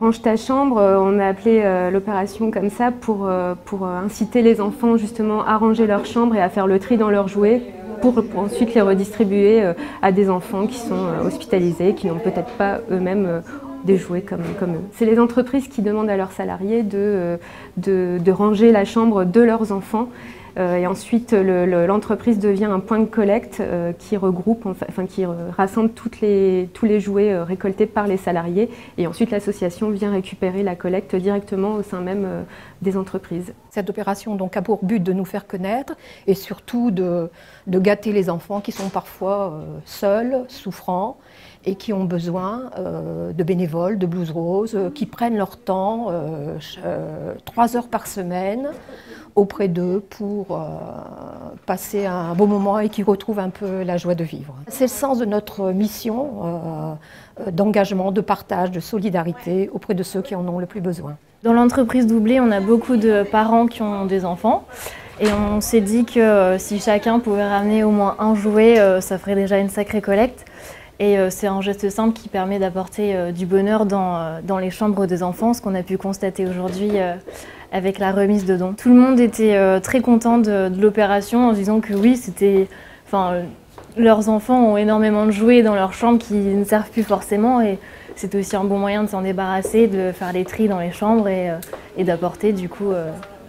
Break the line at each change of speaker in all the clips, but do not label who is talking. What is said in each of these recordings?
Range ta chambre, on a appelé l'opération comme ça pour inciter les enfants justement à ranger leur chambre et à faire le tri dans leurs jouets pour ensuite les redistribuer à des enfants qui sont hospitalisés, qui n'ont peut-être pas eux-mêmes des jouets comme eux. C'est les entreprises qui demandent à leurs salariés de ranger la chambre de leurs enfants. Et ensuite, l'entreprise devient un point de collecte qui regroupe, qui rassemble tous les jouets récoltés par les salariés. Et ensuite, l'association vient récupérer la collecte directement au sein même des entreprises.
Cette opération donc, a pour but de nous faire connaître et surtout de gâter les enfants qui sont parfois seuls, souffrants et qui ont besoin de bénévoles, de blues roses, qui prennent leur temps 3 heures par semaine auprès d'eux pour passer un beau moment et qui retrouvent un peu la joie de vivre. C'est le sens de notre mission d'engagement, de partage, de solidarité auprès de ceux qui en ont le plus besoin.
Dans l'entreprise Doublé, on a beaucoup de parents qui ont des enfants et on s'est dit que si chacun pouvait ramener au moins un jouet, ça ferait déjà une sacrée collecte. Et c'est un geste simple qui permet d'apporter du bonheur dans les chambres des enfants, ce qu'on a pu constater aujourd'hui avec la remise de dons. Tout le monde était très content de l'opération en se disant que oui, leurs enfants ont énormément de jouets dans leur chambre qui ne servent plus forcément et c'est aussi un bon moyen de s'en débarrasser, de faire les tris dans les chambres et d'apporter du coup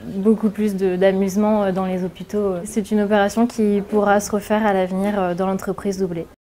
beaucoup plus d'amusement dans les hôpitaux. C'est une opération qui pourra se refaire à l'avenir dans l'entreprise Doublé.